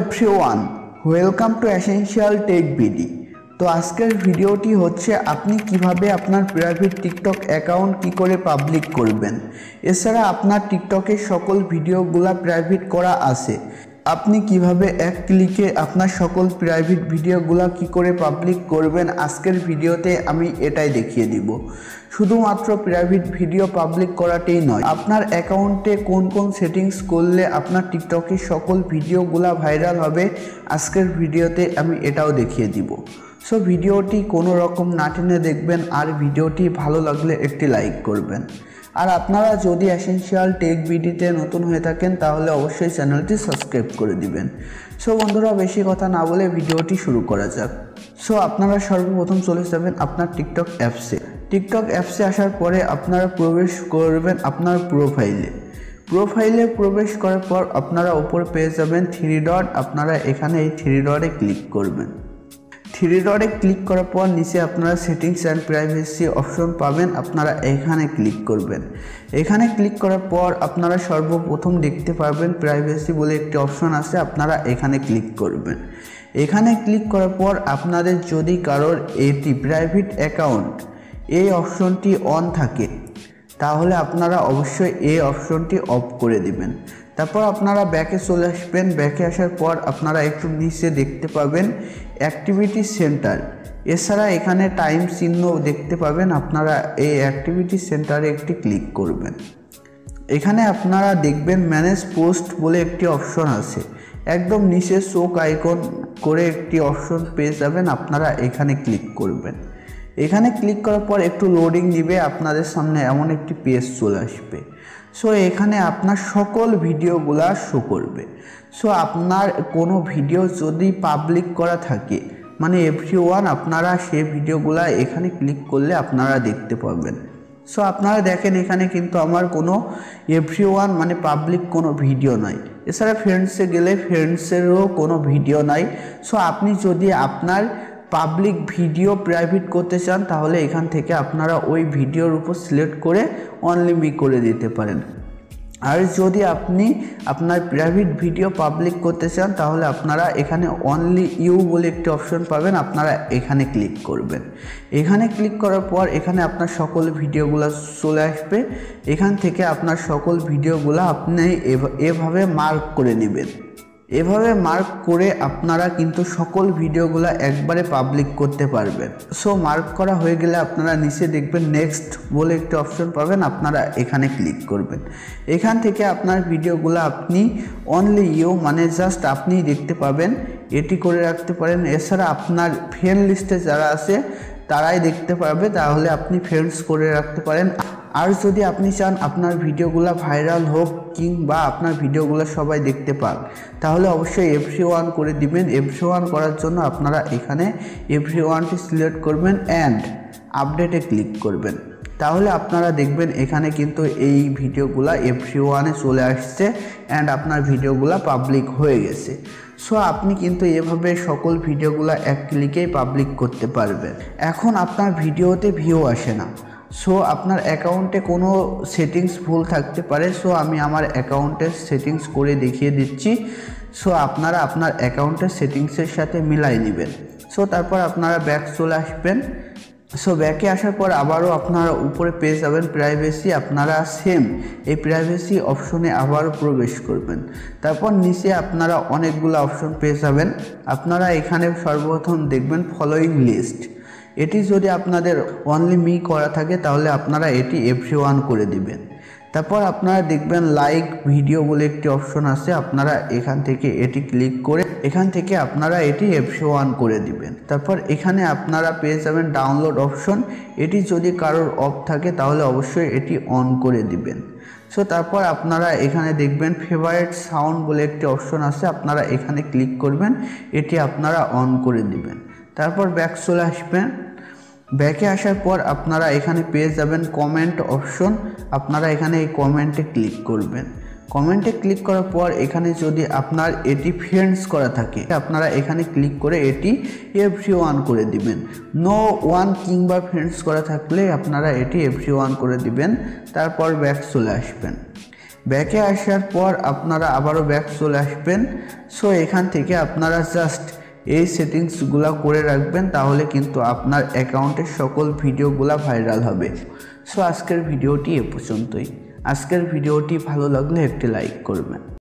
Everyone, welcome to essential tech BD. তো আজকের ভিডিওটি হচ্ছে আপনি কিভাবে আপনার প্রাইভেট টিকটক অ্যাকাউন্ট কি করে পাবলিক করবেন। এছাড়া আপনার টিকটকের সকল ভিডিওগুলা প্রাইভেট করা আছে, আপনি কিভাবে এক ক্লিকে আপনার সকল প্রাইভেট ভিডিওগুলা কি করে পাবলিক করবেন আজকের ভিডিওতে আমি এটাই দেখিয়ে দিব। শুধুমাত্র প্রাইভেট ভিডিও পাবলিক করাটাই নয়, আপনার অ্যাকাউন্টে কোন কোন সেটিংস করলে আপনার টিকটকের সকল ভিডিওগুলা ভাইরাল হবে আজকের ভিডিওতে আমি এটাও দেখিয়ে দিব। সো ভিডিওটি কোনো রকম না টেনে দেখবেন, আর ভিডিওটি ভালো লাগলে একটি লাইক করবেন। আর আপনারা যদি এসেনশিয়াল টেক বিডিতে নতুন হয়ে থাকেন তাহলে অবশ্যই চ্যানেলটি সাবস্ক্রাইব করে দিবেন। সো বন্ধুরা, বেশি কথা না বলে ভিডিওটি শুরু করা যাক। সো আপনারা সর্বপ্রথম চলে যাবেন আপনার টিকটক অ্যাপসে। টিকটক অ্যাপসে আসার পরে আপনারা প্রবেশ করবেন আপনার প্রোফাইলে প্রবেশ করার পর আপনারা উপরে পেয়ে যাবেন থ্রি ডট। আপনারা এখানে এই থ্রি ডটে ক্লিক করবেন। থ্রি ডটে ক্লিক করার পর নিচে আপনারা সেটিংস অ্যান্ড প্রাইভেসি অপশন পাবেন, আপনারা এখানে ক্লিক করবেন। এখানে ক্লিক করার পর আপনারা সর্বপ্রথম দেখতে পারবেন প্রাইভেসি বলে একটি অপশন আছে, আপনারা এখানে ক্লিক করবেন। এখানে ক্লিক করার পর আপনাদের যদি কারোর এটি প্রাইভেট অ্যাকাউন্ট এই অপশনটি অন থাকে তাহলে আপনারা অবশ্যই এই অপশনটি অফ করে দিবেন। তারপর আপনারা ব্যাকে চলে আসবেন। ব্যাকে আসার পর আপনারা একটু নিচে দেখতে পাবেন অ্যাক্টিভিটি সেন্টার। এছাড়া এখানে টাইম চিহ্ন দেখতে পাবেন, আপনারা এই অ্যাক্টিভিটি সেন্টারে একটি ক্লিক করবেন। এখানে আপনারা দেখবেন ম্যানেজ পোস্ট বলে একটি অপশন আছে, একদম নিচে চোখ আইকন করে একটি অপশন পেয়ে যাবেন, আপনারা এখানে ক্লিক করবেন। এখানে ক্লিক করার পর একটু লোডিং দিবে, আপনাদের সামনে এমন একটি পেজ চলে আসবে। সো এখানে আপনার সকল ভিডিওগুলা শো করবে। সো আপনার কোনো ভিডিও যদি পাবলিক করা থাকে মানে এভরিওয়ান, আপনারা সেই ভিডিওগুলা এখানে ক্লিক করলে আপনারা দেখতে পাবেন। সো আপনারা দেখেন এখানে কিন্তু আমার কোনো এভরিওয়ান মানে পাবলিক কোনো ভিডিও নাই। এছাড়া ফ্রেন্ডসে গেলে ফ্রেন্ডসেরও কোনো ভিডিও নাই। সো আপনি যদি আপনার পাবলিক ভিডিও প্রাইভেট করতে চান তাহলে এখান থেকে আপনারা ওই ভিডিওর উপর সিলেক্ট করে অনলি মি করে দিতে পারেন। আর যদি আপনি আপনার প্রাইভেট ভিডিও পাবলিক করতে চান তাহলে আপনারা এখানে অনলি ইউ বলে একটি অপশন পাবেন, আপনারা এখানে ক্লিক করবেন। এখানে ক্লিক করার পর এখানে আপনার সকল ভিডিওগুলো চলে আসবে। এখান থেকে আপনার সকল ভিডিওগুলো আপনি এভাবে মার্ক করে নেবেন। এভাবে মার্ক করে আপনারা কিন্তু সকল ভিডিওগুলো একবারে পাবলিক করতে পারবেন। সো মার্ক করা হয়ে গেলে আপনারা নিচে দেখবেন নেক্সট বলে একটি অপশন পাবেন, আপনারা এখানে ক্লিক করবেন। এখান থেকে আপনার ভিডিওগুলো আপনি অনলি ইউ মানে জাস্ট আপনি দেখতে পাবেন, এটি করে রাখতে পারেন। এছাড়া আপনার ফ্রেন্ড লিস্টে যারা আছে তারাই দেখতে পারবে, তাহলে আপনি ফ্রেন্ডস করে রাখতে পারেন। আর যদি আপনি চান আপনার ভিডিওগুলো ভাইরাল হোক কিংবা আপনার ভিডিওগুলো সবাই দেখতে পাক তাহলে অবশ্যই এভরিওয়ান করে দিবেন। এভরিওয়ান করার জন্য আপনারা এখানে এভরিওয়ানটি সিলেক্ট করবেন অ্যান্ড আপডেটে ক্লিক করবেন। তাহলে আপনারা দেখবেন এখানে কিন্তু এই ভিডিওগুলো এভরিওয়ানে চলে আসছে অ্যান্ড আপনার ভিডিওগুলো পাবলিক হয়ে গেছে। সো আপনি কিন্তু এভাবে সকল ভিডিওগুলো এক ক্লিকেই পাবলিক করতে পারবেন। এখন আপনার ভিডিওতে ভিউ আসে না, সো আপনার অ্যাকাউন্টে কোনো সেটিংস ভুল থাকতে পারে। সো আমি আমার অ্যাকাউন্টের সেটিংস করে দেখিয়ে দিচ্ছি। সো আপনারা আপনার অ্যাকাউন্টের সেটিংসের সাথে মিলাই নেবেন। সো তারপর আপনারা ব্যাক চলে আসবেন। সো ব্যাকে আসার পর আবারও আপনারা উপরে পেয়ে যাবেন প্রাইভেসি, আপনারা সেম এই প্রাইভেসি অপশনে আবারও প্রবেশ করবেন। তারপর নিচে আপনারা অনেকগুলো অপশন পেয়ে যাবেন, আপনারা এখানে সর্বপ্রথম দেখবেন ফলোয়িং লিস্ট। এটি যদি আপনাদের অনলি মি করা থাকে তাহলে আপনারা এটি এভরিওয়ান করে দিবেন। তারপর আপনারা দেখবেন লাইক ভিডিও বলে একটি অপশন আছে, আপনারা এখান থেকে এটি ক্লিক করে এখান থেকে আপনারা এটি এভরিওয়ান করে দিবেন। তারপর এখানে আপনারা পেয়ে যাবেন ডাউনলোড অপশন, এটি যদি কারোর অফ থাকে তাহলে অবশ্যই এটি অন করে দিবেন। সো তারপর আপনারা এখানে দেখবেন ফেভারিট সাউন্ড বলে একটি অপশন আছে, আপনারা এখানে ক্লিক করবেন, এটি আপনারা অন করে দিবেন। তারপর ব্যাক চলে আসবেন। ব্যাকে আসার পর আপনারা এখানে পেয়ে যাবেন কমেন্ট অপশন, আপনারা এখানে এই কমেন্টে ক্লিক করবেন। কমেন্টে ক্লিক করার পর এখানে যদি আপনার এটি ফ্রেন্ডস করা থাকে আপনারা এখানে ক্লিক করে এটি এভরিওয়ান করে দিবেন। নো ওয়ান কিংবা ফ্রেন্ডস করা থাকলে আপনারা এটি এভরিওয়ান করে দিবেন। তারপর ব্যাক চলে আসবেন। ব্যাকে আসার পর আপনারা আবারও ব্যাক চলে আসবেন। সো এখান থেকে আপনারা জাস্ট এই সেটিংসগুলো করে রাখবেন, তাহলে কিন্তু আপনার অ্যাকাউন্টের সকল ভিডিওগুলো ভাইরাল হবে। সো আজকের ভিডিওটি এ পর্যন্তই। আজকের ভিডিওটি ভালো লাগলে একটি লাইক করবেন।